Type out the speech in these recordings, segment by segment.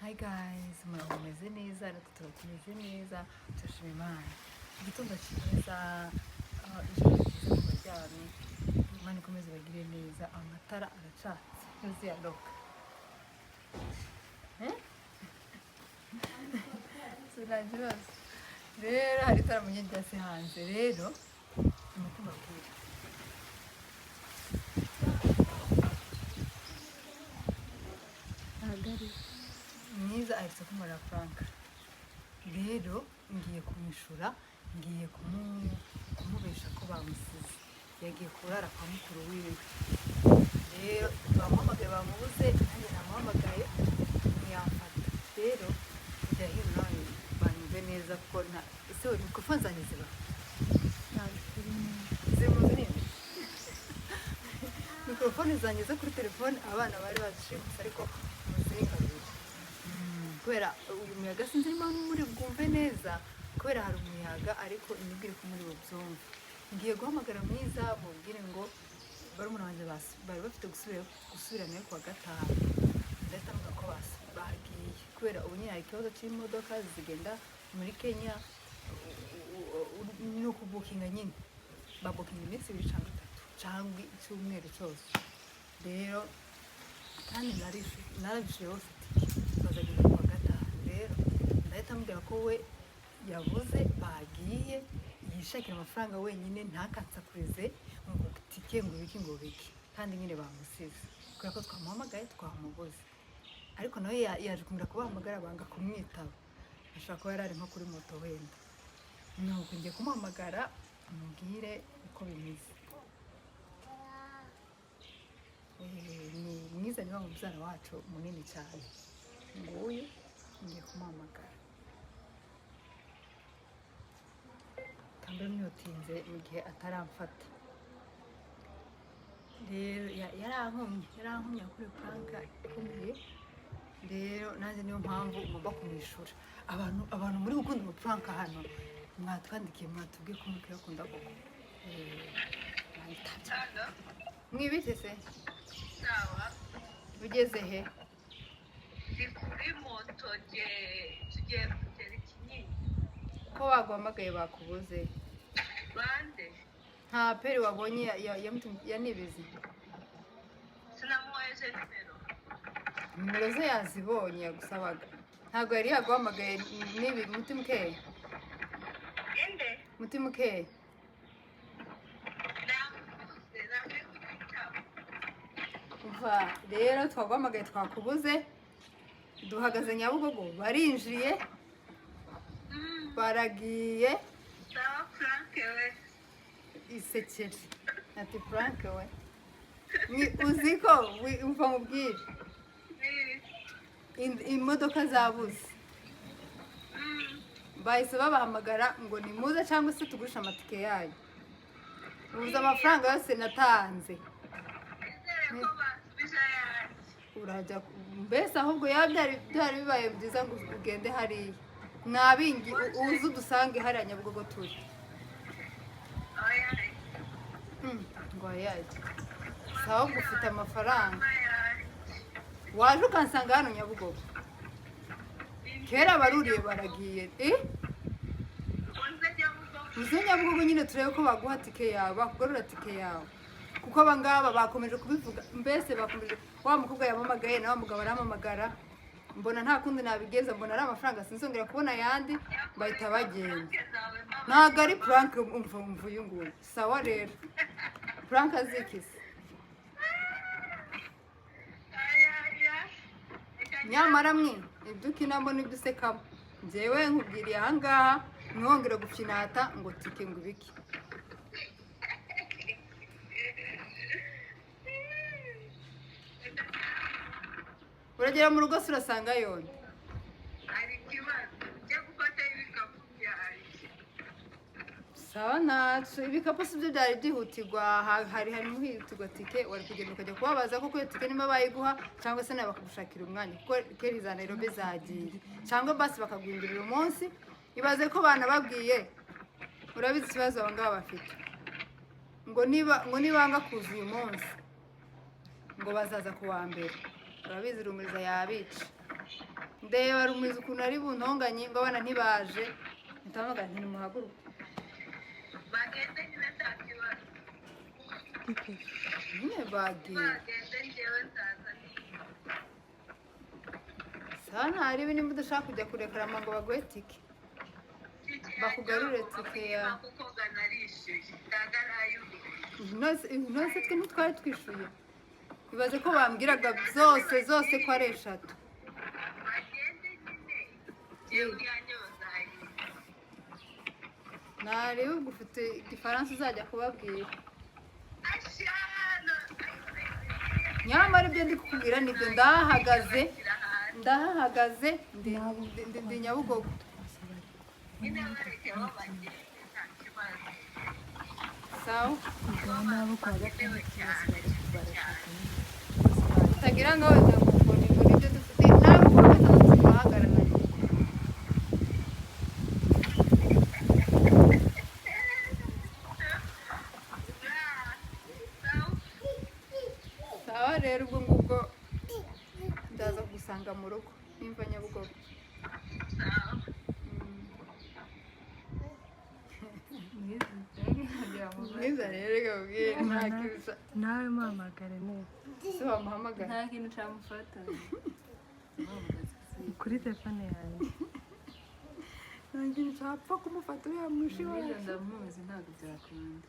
Hi guys, mumeze neza, natwe tumeze neza, turashima Imana. Igitondo cyiza, ijoro ryiza ku baryamye, Imana ikomeze bagire neza, amatara aracatse, yuzuye aloka. Sinakibazo. Rero hari itara munyeryasi hanze, rero umutima bwira. Mwiza ahetse kumara Frank. Rero ngiye kumwishura, ngiye kumubesha ko bamusize. Yagiye kurara kwa mukuru wiwe. Rero bamuhamagaye bamubuze, nanjye namuhamagaye ntiyamfata. Rero kujya hino nawe banyumve neza kuko ese mikrofone zanjye ziba ziri mu nini. Mikrofone zanjye zo kuri telefone abana bari bazishimuse ariko muziringarira. Kubera uyu muyaga sinzi niba muri bwumve neza kubera hari umuyaga ariko inibwire ko muri bubyumve. Ngiye guhamagara Mwiza mubwire ngo barumuna banjye bari bafite gusubirana yo kuwa gatanu. Ndahita mvuga ko bagiye kubera ubu nyine hari ikibazo cy'imodoka zigenda muri Kenya no kubukinga nyine babukinga iminsi 2 cyangwa 3 cyangwa icyumweru cyose. Rero kandi narabishiye hose bazagenda kuwa gatanu. Rero ndahita mubwira ko we yavuze bagiye yishakira amafaranga wenyine ntakansakurize ngo tike ngo biki kandi nyine bamusize kubera ko twamuhamagaye twamubuze ariko nawe yaje kumira kubahamagara banga kumwitaba ashaka ko yarari nko kuri moto wenda nuko ngiye kumuhamagara mubwire uko bimeze. Ni Mwiza niwe mubyara wacu munini cyane nguyu ngiye kumuhamagara kandi myotinze mu gihe ataramfata. Rero yarankumye kuri Franka ikomeye. Rero nanjye niyo mpamvu ngomba kumwishura. Abantu muri gukunda mu Franka hano mwatwandikiye mwatubwiye ko muri kuyakunda koko. Mwibite se? Sawa. Ugeze he? Ndi kuri moto tugiye kugera Kinyinya. Ko waguhamagaye bakubuze? Bande? Nta peri wabonye ya Nibizi? Sinamuhaye nimero. Nimero ze yazibonye yagusabaga. Ntabwo yari yaguhamagaye nibi mutima ukeye? Ende? Mutima ukeye? Rero twaguhamagaye twakubuze duhagaze Nyabugogo barinjiye baragiye. Sawa Frank we. Isekere ati Frank we uzi ko umva mubwire imodoka zabuze bahise babahamagara ngo ni muze cyangwa se tugurisha amatike yayo. Ubuze amafaranga yose natanze urajya mbese ahubwo byari bibaye byiza ngo ugende hariya nabingi uzi udusange hariya Nyabugogo turi. Ngo ayaje sawa gufite amafaranga waje ukansanga hano Nyabugogo kera baruriye baragiye uze Nyabugogo nyine turebe ko baguha tike yawe bakugorora tike yawe kuko abangaba bakomeje kubivuga mbese bakomeje wa mukobwa yamamagaye nawe mugabo aramamagara mbona nta kundi nabigeza mbona ari amafaranga sinzongera kubona yandi bahita bagenda. Ntabwo ari Frank umva uyu nguyu sawa. Rero Frank azikise nyamara mwe ibyo mbona ibyo usekamo njyewe nkubwiriye ahangaha mwongera gufinata ngo tike ngo ibiki. Uragera mu rugo urasanga yonde Hari ikibazo cyo gufata ibikapu byawe. sawa ntacu ibikapu si byo byari byihutirwa hari muhitirwa tike wari kugenda ukajya kubabaza kuko iyo tike niba bayiguha cyangwa se nawe bakagushakira umwanya kuko kera za Nairobi zagiye cyangwa basi bakaguhindurira umunsi. Ibaze ko banababwiye urabizi ikibazo abangaba bafite ngo nibanga kuza uyu munsi ngo bazaza ku wa mbere urabizi rumuriza yabica ndeba rumiza ukuntu ari buntonganye ngo abana ntibaje mpitamuga nti nimuhaguruke bagende nyine nta kibazo nyine bagiye bagende njyewe nzaza niba sawa ntaribi nimba udashaka kujya kurekarama ngo baguhe tike bakugarure tike ya kuko narishyuye ndagarayo nose twe ntitwari twishyuye bibaze ko bambwiraga zose ko ari 3 bagende nyine njyewe yanyoza nareba ubwo ufite igifaransa uzajya kubabwira ashana nyamara ibyo ndi kukubwira nibyo ndahagaze ndi nyabugogo nyine bareke bagende nta kibazo sawa nabo kwa gatandatu utagira ngo wenda kukubona ibyo nibyo dufite ntabwo kukomeza tubahagararanye sawa rero ubwo ngubwo ndaza kugusanga mu rugo nimva nyabugogo mwiza rero reka ubwire nta kiza nawe muhamagare neza se wamuhamagara nta kintu cyamufata kuri telefone yanjye nta kintu cyapfa kumufata uriya mwishi niyo wacu ndamuzi ntabwo byakunda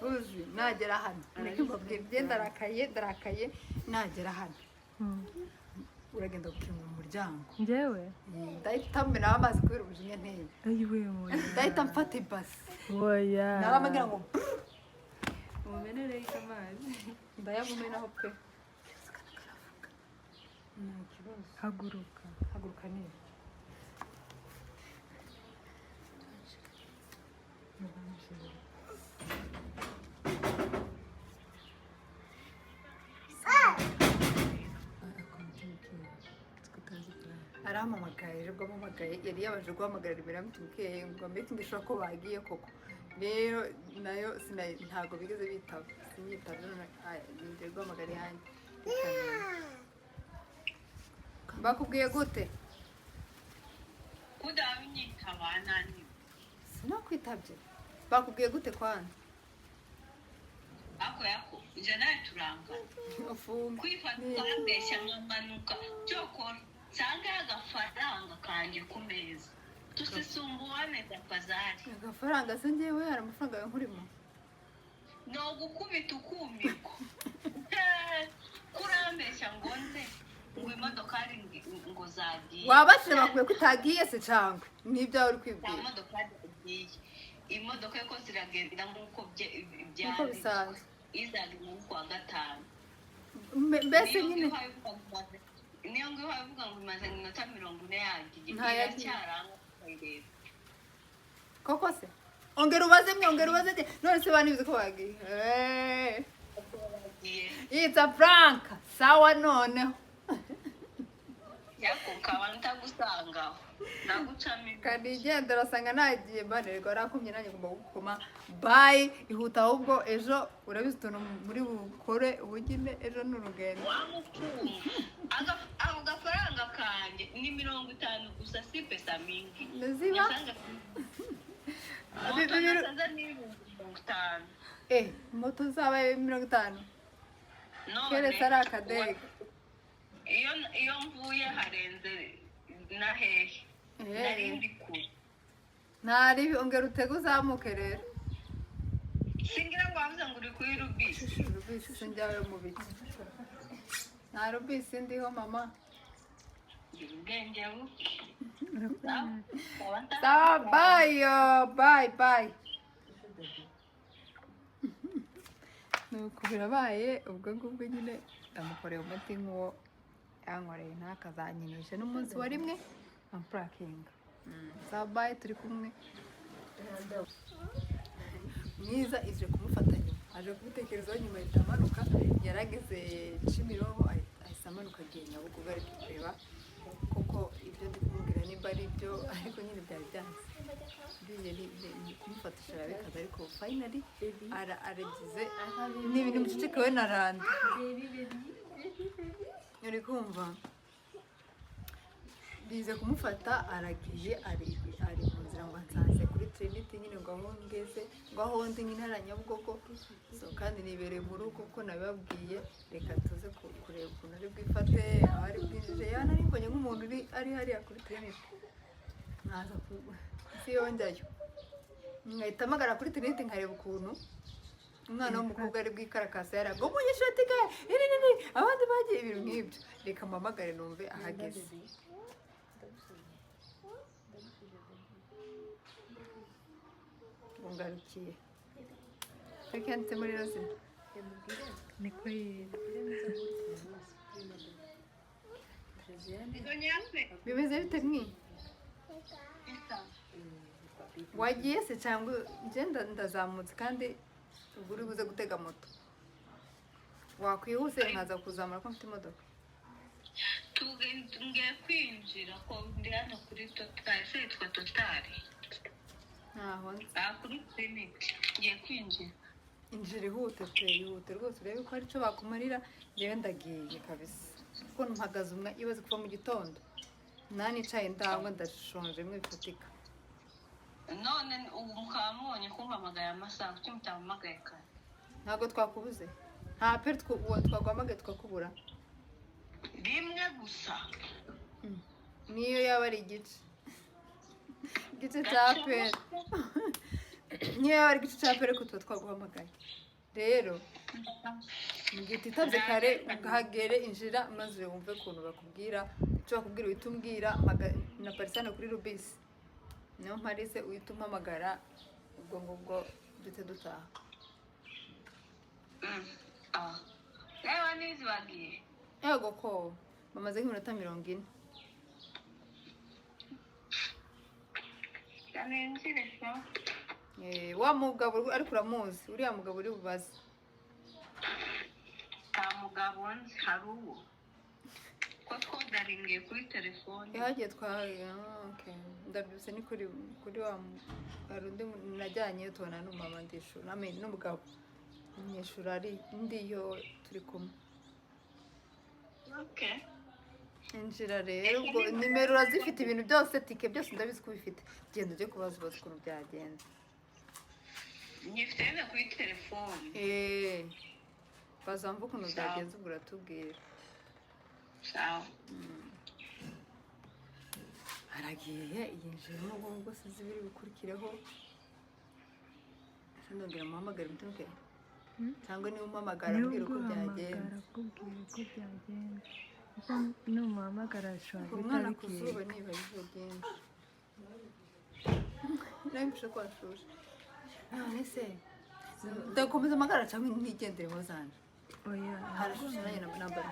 uzi nagera hano niko mbabwira ibye ndarakaye nagera hano uragenda gukingura umuryango njyewe ndahita mmenaho amazi kubera umujinya nteye ayiwe moya ndahita mfata ibasi oya nabamubwira ngo umumenere y'amazi ndayamumenaho pe nta kibazo haguruka haguruka neza arampamagaye ejo ubwo ampamagaye yari yabanje guhamagarira imbere y'amutubwiye ngo mbese ndashobora ko bagiye koko rero nayo ntabwo bigeze bitaba sinyitaba ngiye guhamagara iyanjye bakubwiye gute kudabinyitaba nani sinakwitabye bakubwiye gute kwanza yako ije nawe turangana ufunga kwifata ukambeshya nkamanuka cyokora nsanga agafaranga kanjye ku meza tusisumbuwane gapazari agafaranga se njyewe hari amafaranga yawe nkurimo no gukubita ukumiko kurambeshya ngo nze ngo imodoka ari ngo zagiye wabashije bakwiye ko utagiye se cyangwa n'ibyawe uri kwibwira imodoka zagiye imodoka ko ziragenda nk'uko nkuko bisanzwe izagenda mu kwa gatanu mbese nyine niyo ngo bavuga ngo imaze iminota 40 yagiye iracyaranga kuyireba koko se ongera ubaze none se banibize ko bagiye it's a prank sawa noneho yako kaba ntagusanga nagucamira kandi igenda urasanga nagiye mbanerwa arakumye nanjye ngomba gukoma bye ihuta ahubwo ejo urabizi utuntu muri bukore ubugine ejo n'urugendo ako gafaranga kanjye ni 50 gusa si pesa mingi ndaziba moto zabaye 50 keretse ari akadege iyo mvuye harenze na hehe narindi kure ntari ongera utege uzamuke rero singira ngo wavuze ngo uri kuri rubisi rubisi njyawe mu biki nta rubisi ndiho mama ubwenge buke sawa bye nuko birabaye ubwo ngubwo nyine ndamukoreye umuti nk'uwo yankoreye ntakazanyinishe n'umunsi wa rimwe ampurakinga sawa bye turi kumwe mwiza ije kumufata nyuma aje kubitekerezaho nyuma ahita amanuka yarageze Kimironko ahise amanuka agiye Nyabugogo ari kureba kuko ibyo ndi kumubwira nimba ari byo ariko nyine byari byanze ni kumufatisha arabikaza ariko finally aragize ni ibintu bicecekawe na randa uri kumva bize kumufata aragiye ari mu nzira ngo nsanze kuri Trinity nyine ngo aho ngeze ngo aho ndi nyine hari Nyabugogo so kandi nibereye mu rugo kuko nabibabwiye reka tuze kureba ukuntu ari bwifate aho ari bwinjije yana aribonye nk'umuntu ari hariya kuri Trinity nkaza si yonjayo nkahita mpamagara kuri Trinity nkareba ukuntu umwana w'umukobwa ari bwikarakasa yarago munyeshati gaye abandi bagiye ibintu nk'ibyo reka mpamagare numve ahageze ungarukiye twikenditse muri rozina niko yera bimeze bite mwi wagiye se cyangwa ngenda ndazamutse kandi ubwo uri buze gutega moto wakwihuse nkaza kuzamura ko mfite imodoka ngiye kwinjira ko ndi hano kuri totari se yitwa totari ntaho nzi kuri Trinity ngiye kwinjira injira ihute pe ihute rwose urebe ko ari cyo bakumarira njyewe ndagiye kabisa kuko mpagaze umwe ibaze kuva mu gitondo nanicaye ndangwa ndashonje mwe bifatika none ubu mukaba mubonye kumpamagaye amasaha kuki mutampamagaye kare ntabwo twakubuze nta pe twaguhamagaye twakubura rimwe gusa niyo yaba ari igice cya pere niyo yaba ari igice cya pere ko tuba twaguhamagaye rero mu gihe utitabye kare ugahagere injira maze wumve ukuntu bakubwira icyo bakubwira uhita umbwira na parisane kuri rubisi niyo mparise uhita umpamagara ubwo ngubwo duhite dutaha reba n'izi bagiye yego ko bamaze nk'iminota 40 kanenzire sa wa mugabo ariko uramuzi uriya mugabo uri bubaze nta mugabo nzi hari uwo ko twodaringiye kuri telefone yahagiye okay ndabyuse ni kuri wa hari undi najyanye tubona n'umama ndishura namenye n'umugabo nyeshura ari ndiyo turi kumwe okay injira rero ubwo nimero urazifite ibintu byose tike byose ndabizi ko bifite genda ujye kubaza ukuntu byagenze nyifite na kuri telefone bazamva ukuntu byagenze ubwo uratubwira sawa aragiye yinjiramo ubwo ubwo sinzi ibiri bukurikireho ndongera muhamagara umutuke cyangwa niba umuhamagara ambwira uko byagenze kuko numuhamagara ashobora umwana ku zuba niba bigenze nabimfashe ko ashushe none se ndakomeza amagara cyangwa ntigendere wazanje oya harashushe nanjye nambara